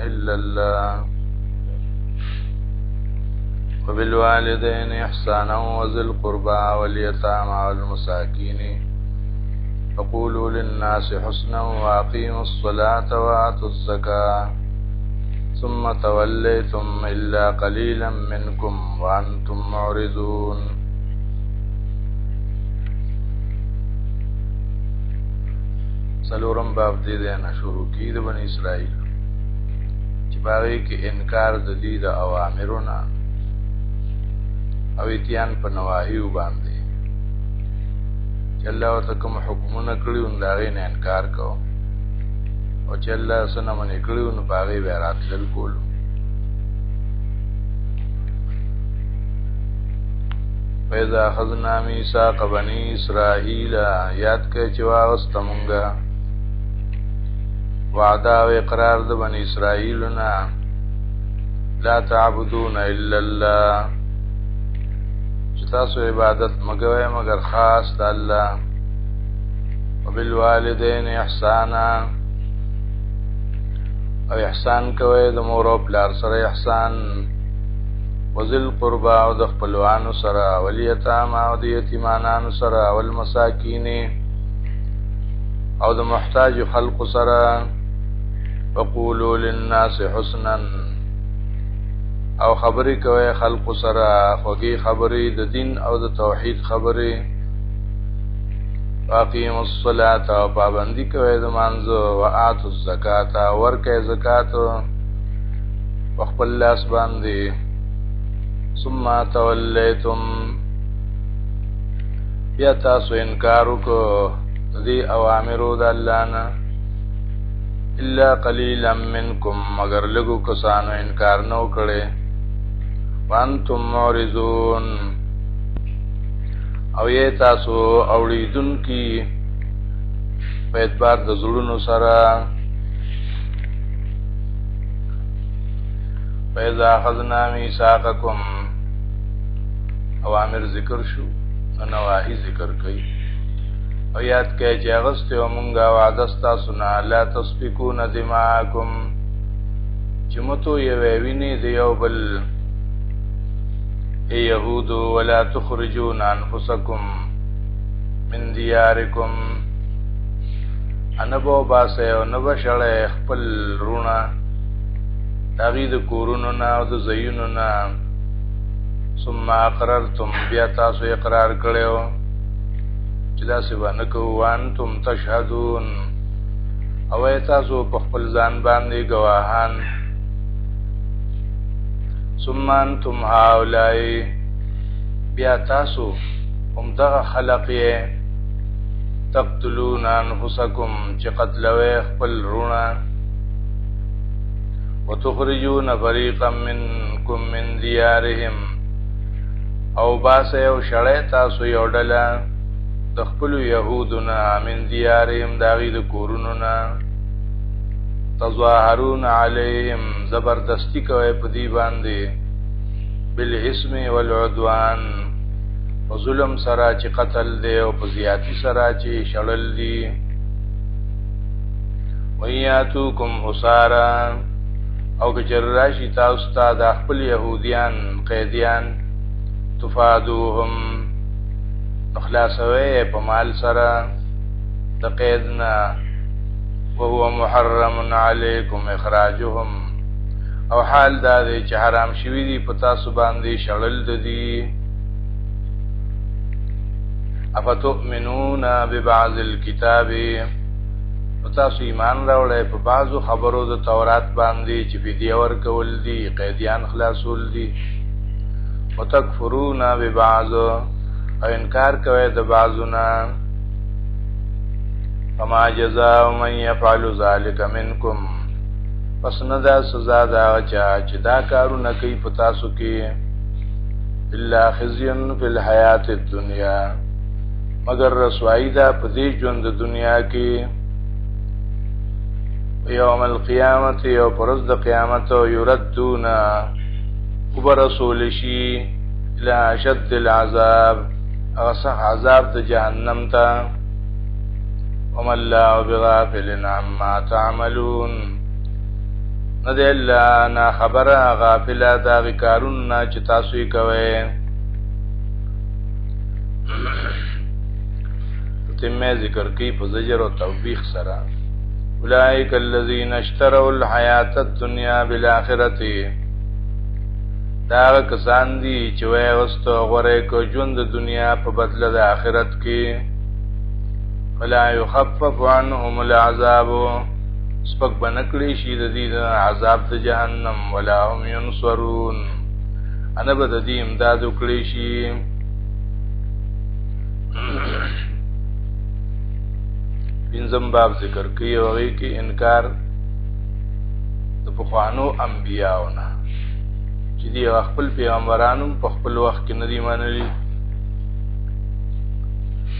إلا الله وبالوالدين إحسانا وذي القربى واليتامى والمساكين وقولوا للناس حسنا وأقيموا الصلاة وآتوا الزكاة ثم توليتم إلا قليلا منكم وأنتم معرضون. سلورم باب دې نه شروع کی د بنی اسرائیل چې باغی کې انکار د دې د اوامرونو او اتیان په نواهیو باندې چې الله وتعالى حکمونه کړیو نو هغه نه انکار کو او چې الله سره باندې کړیو نو باغی به راتل کولو. فإذا أخذنا ميثاق بني إسرائيل یاد کړه چې واغستمونګه وعده او اقرار د بنی اسرائیلنا لا تعبدون الا الله چې تاسو عبادت مګوي مگر خاص د الله وبالوالدین احسانا او احسان کوي د مور او پلار سره احسان وذل قربا او د خپلوانو سره ولیتاما او د یتیمانانو سره او المساکین او د محتاج خلق سره وقولوا للناس حسنا او خبرې کوي خلق سره خوږی خبرې د دین او د توحید خبرې واقیموا الصلاة او پابندی کوي د مانځو وآتوا الزکات ورکه زکات وخپل لاس باندې ثم تولیتم بیا تاسو انکار وکړو دې اوامرو د الله نه الا قليلا منكم مگر لګو کسانو انکار نو کړي وانتم معرضون او یې تاسو اوریدون کی په اعتبار د زړونو سره. فإذا أخذنا ميثاقكم اوامر ذکر شو نواهی ذکر کړي او یاد کړئ چې اغسطه مونږه وعده ستاسو نه لا تسفكون دماءکم چې متو یې ویني دی یو بل ای یهود ولا تخرجون انفسکم من دیارکم انبو باسه او نبشړې خپل رونه تغید کورونو نه او د زینونو نه ثم اقررتم بیا تاسو اقرار کړو چې دا څه باندې کوان تم تشهدون او تاسو په خپل ځان باندې گواهان ثم انتم هؤلاء بیا تاسو هم دغه خلق یې تقتلون انفسکم چې قتلوي خپل رونه وتخرجون فريقا منكم من ديارهم او باسه او شړې تاسو یو ډله د خپل يهودنا من ديارهم داغي د کورونو نه تظاهرون عليهم زبردستی کوي په دی باندې بالاسم والعدوان وظلم سره چې قتل دی او په زیاتی سره چې شړل دی. وياتوکم اسارا او کچر راشی تاسو ته د خپل يهوديان قیدیان تفادوهم اخلاصوي په مال سره د قیدنا وهو محرم علیکم اخراجهم او حال دا دی چې حرام شوی دی په تاسو باندې شړل دي. افتؤمنون ببعض الكتاب تاسو ایمان راوړی په بعضو خبرو د تورات باندې چې فدیه ورکول دي قیدیان خلاصول دي. وتکفرون ببعض او انکار کوي د بعضونه. فما جزاء من يفعل ذلك منكم پس نه دا سزا دا چې دا کارونه کوي په تاسو کې الا خزي فی الحیات الدنیا مگر رسوایی دا په دې ژوند د دنیا کې یوم القیامت یو پرز د قیامت یردون وبرسول شي الى شد العذاب اغسح عذاب د جهنم ته. وما الله بغافل عما تعملون نه دی الله نا خبره غافله دا غی کارونه چې تاسو یې کوئ. تمه ذکر کوي په زجر او توبیخ سره. اولئک الذین اشتروا الحیات الدنیا بالآخرة، دا کسان دي چې وای واستو غره کو ژوند د دنیا په بدله د آخرت کې. ولا يخفف عنهم العذاب، سپک بنکلی شي د دې عذاب د جهنم. ولا هم ينصرون، انا به د دې امداد وکړي شي. پنځم باب ذکر کوي او هغه کې انکار د پخوانو انبیاءونه چې دی خپل پیغمبرانو په خپل وخت کې ندي منلي.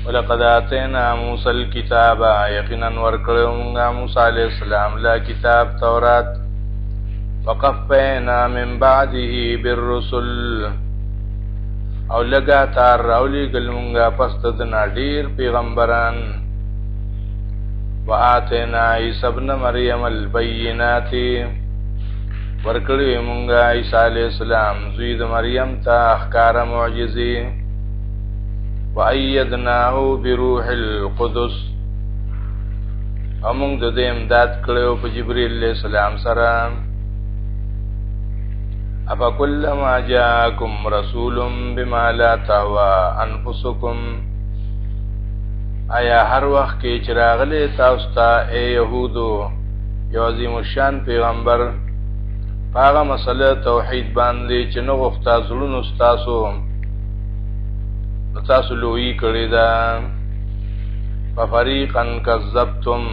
ولقد آتینا موسی الكتاب، یقینا ورکړو موږ موسی علیہ السلام لا کتاب تورات. وقفینا من بعده بالرسل، او لګاتار راولي ګل موږ پس د نادر پیغمبران. وآتینا عیسی ابن مریم البینات، ورکړی موږ عیسی علیہ السلام زوی د مریم ته احکار معجزې. وأیدناه بروح القدس، موږ د دې امداد کړو په جبرئیل علیہ السلام سره. افکلما جاءکم رسول بما لا تهوى انفسکم، آیا هر وخت کې چې راغلی تاسو ته ای یهودو یو عظیم الشان پیغمبر هغه مسله توحید باندې چې نو غوښتا زړونو تاسو لوی کړی دا. ففریقا کذبتم،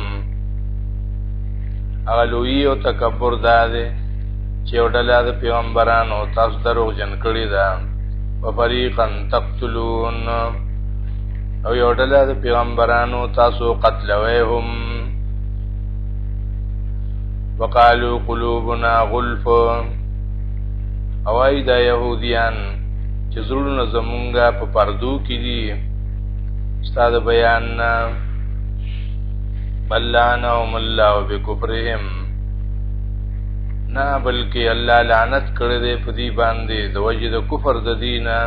هغه لوی او تکبر داده چې وډله د پیغمبرانو تاسو دروغجن کړی دا. وفریقا تقتلون، او یو ډله د پیغمبرانو تاسو قتلويهم. وقالو قلوبنا غلف، او ای دا یهودیان چې زړونه زمونږه په پردو کې دي استاد بیان نه. بل لعنهم الله بکفرهم، نه بلکې الله لعنت کړی دی په دې باندې د وجه د کفر د دینه.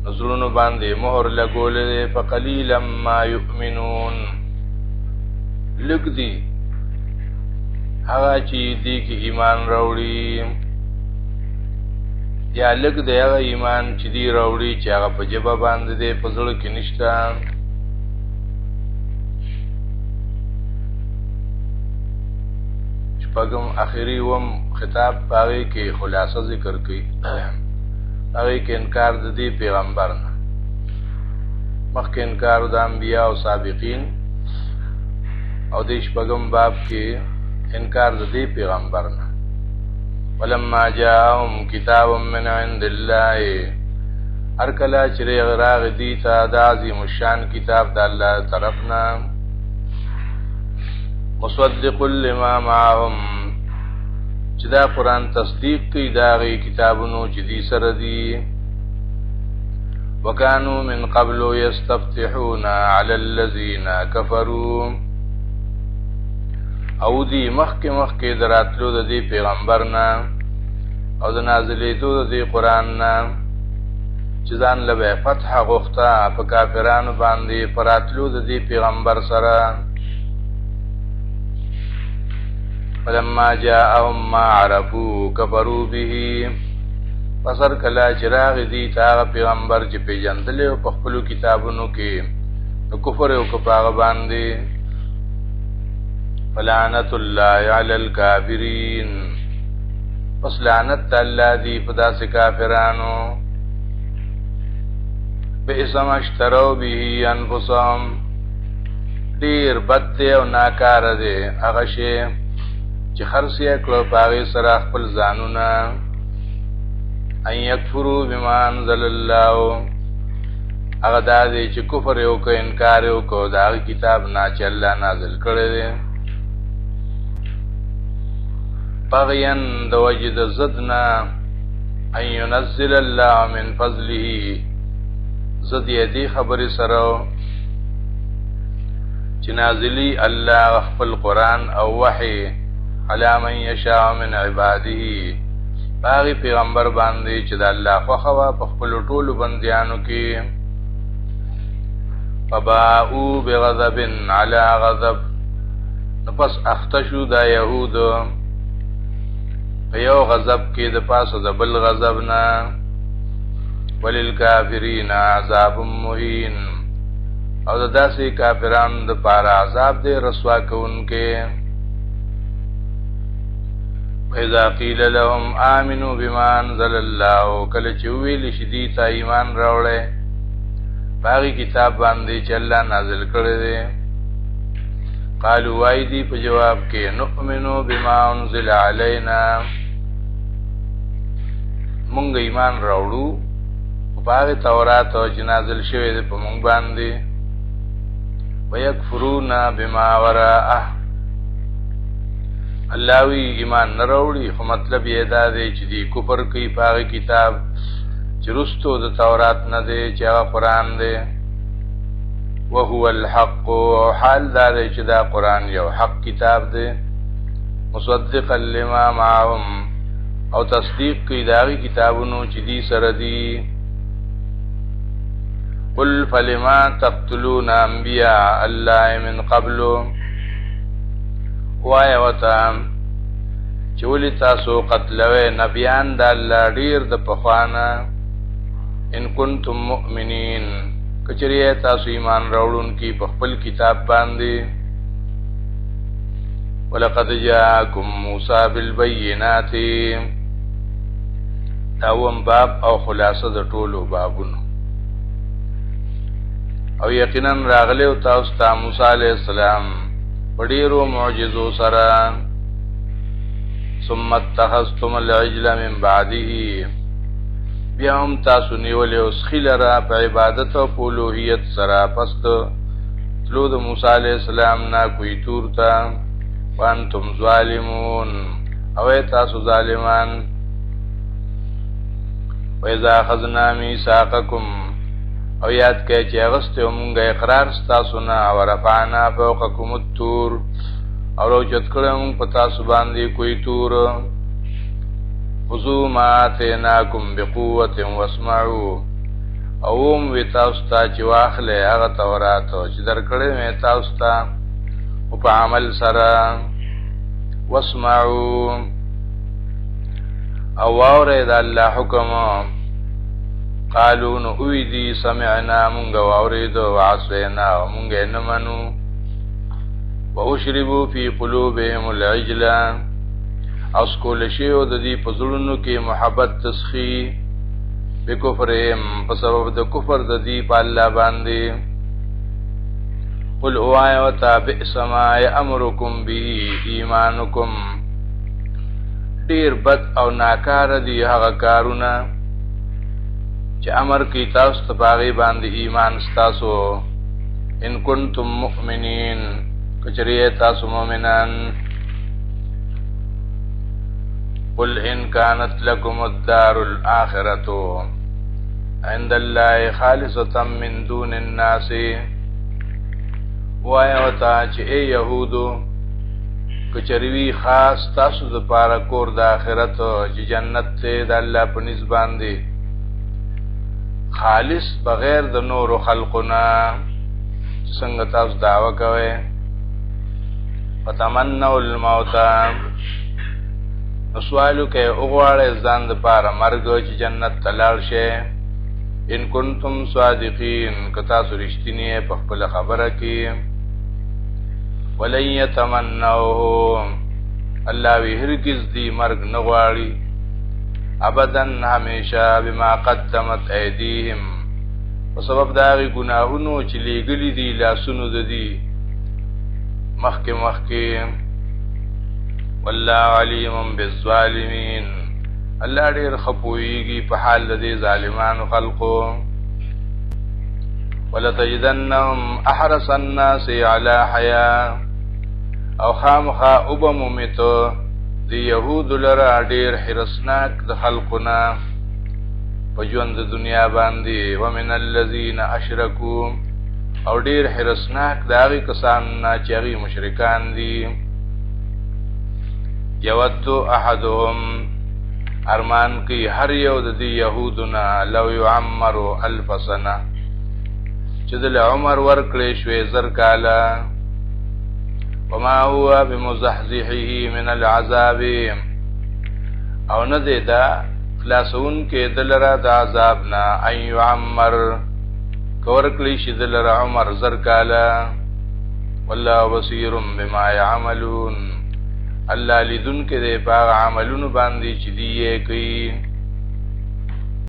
نزلونو باندې مهر لګولې ده. فقلیلا ما یؤمنون، لګ دی هغه چې دې کې ایمان راوړي، یا لګ دی هغه ایمان چې دې راوړي چې هغه په جبه باندې ده په زړه کې نشته. شپږم اخیری وم خطاب پاره کې خلاصه ذکر کړي. هغه کې انکار د دې پیغمبر نه، مخکې انکار د انبیاء او سابقین، او د شپږم باب کې انکار د دې پیغمبر نه. ولما جاءهم کتاب من عند الله، هر کله چې راغ دي ته د عظیم الشان کتاب د الله طرفنا. مصدق لما معهم، چې دا قرآن تصدیق کوي دا غي کتابونو چې دي سره دي. وکانو من قبل یستفتحون علی الذین کفروا، او دی مخکې دراتلو د دې پیغمبرنا او د نازلېدو د دې قرآن نه چې ځان له فتح غوښته په کافرانو باندې پراتلو د دې پیغمبر سره. فلما جاءهم ما عرفوا كفروا به، پسر کلا چراغ دی تا پیغمبر چې پیژندل او په خپل کتابونو کې نو کفر او کفاره باندې. فلعنت الله علی الکافرین، پس لعنت الله دی په داسې کافرانو. بئس ما اشتروا به انفسهم، ډیر بد او ناکاره دی هغه شی چې خرڅ یې کړو پاغي سره خپل ځانونه. ان یکفروا بما انزل الله، هغه دا دی چې کفر یو کو انکار یو کو دا کتاب نه چې الله نازل کړی دی. بغيا د وجد زدنا ان ينزل الله من فضله، زد یدی خبر سره چې نازلی الله خپل قرآن او وحی علی من یشاء من عباده باغی پیغمبر باندې چې د الله خوښه په خپل ټولو بندیانو کې فباءوا بغضب علی غضب پس اختشو دا یهود په یو غضب کې د پاسه د بل غضب نه وللکافرین عذاب مهین او د داسې کافرانو د پاره عذاب دې رسوا کوونکې اذا قیل لهم آمنوا بما انزل الله کله چې ویل شي دې ته ایمان راوړې باغی کتاب باندې چې الله نازل کړی دی قالوا وایدی په جواب کې نؤمنو بما انزل علینا مونږ ایمان راوړو باغ تورات او نازل شوی دی په مونږ باندې ويكفرون بما وراءه الله وی ایمان نه راوړي خو مطلب یې دا دی چې دی کفر کوي باغ کتاب چې رستو د تورات نه دی چې هغه قران دی وهو الحق حال دا دی چې دا قران یو حق کتاب دی مصدقا لما معهم او تصدیق کوي داغي کتابونو چې دی سره دی قل فلما تقتلون انبیاء الله من قبل وای وتا چې ولې تاسو قتلوي نبیان د الله ډیر د پخوانه ان کنتم مؤمنین کچری تاسو ایمان راوړون کی په خپل کتاب باندې ولقد جاءکم موسی بالبينات تاوم باب او خلاصه د ټولو بابونو او یقینا راغله او تاسو ته موسی علیہ السلام پډیرو معجزو سره ثم اتخذتم العجل من بعده بیا هم تاسو نیولې اوس خلرا په عبادت او اولوہیت سره پس تلو د موسی علیہ السلام نا کوئی تور تا وانتم ظالمون او تاسو ظالمان وَإِذَا أَخَذْنَا مِيثَاقَكُمْ او یاد کړئ چې اغسته مونږه اقرار ستاسو نه او رفعنا فوقكم الطور او روجت کړم په تاسو باندې کوئی تور خذوا ما آتيناكم بقوة واسمعوا اوم وی تاسو ته چې واخلې هغه تورات چې درکړې مې تاسو ته او په عمل سره واسمعوا او اورید الله حکم قالوا نویدی سمعنا مونږ اورید او عصینا مونږ نه منو واشربوا في قلوبهم العجل اسکول شیو د دې پزړونو کې محبت تسخی بکفرهم په سبب د کفر د دې په الله باندې قل اوای او تابع سما امرکم به ایمانکم ډیر بد او ناکار دي هغه کارونه چې امر کی تاسو ته باغی باندې ایمان ستاسو ان کنتم مؤمنین کچریه تاسو مؤمنان قل ان كانت لكم الدار الاخره عند الله خالصه من دون الناس وایو تا چې ای يهودو کچریوی خاص تاسو د پاره کور د آخرت چې جنت ته د الله په نسبت باندې خالص بغیر د نور خلقنا څنګه تاسو دعوا کوئ فتمنوا الموت سوالو کې وګواړې ځان د پاره مرګ چې جنت تلل شي ان کنتم صادقین کتا سو رښتینی په خپل خبره کې ولن يتمنوه الله وی هرگز دی مرګ نه غواړي ابدن همیشه بما قدمت ایدیهم په سبب دا غي ګناهونو چې لګلې دي لاسونو د دي مخکې والله علیم بالظالمین الله ډېر خپويږي په حال د ظالمانو خلقو ولتجدنهم احرص الناس على حياه او خامخا وبمومتو دی یهود لرا ډیر حرسناک د خلقنا په ژوند د دنیا باندې ومن الذين اشركوا او ډیر حرسناک داغي کسان چې هغه مشرکان دي یود احدهم ارمان کی هر یو د دې يهودنا لو يعمر 1000 سنه چې د عمر ورکړې شوې زر کاله وما هو بمزحزحه من العذاب او نه دې دا خلاصون کې دلرا د عذاب نه اي يعمر کور کلی شي دلرا عمر زر کاله والله بصير بما يعملون الله لذن کې دې په عملونو باندې چې دی کوي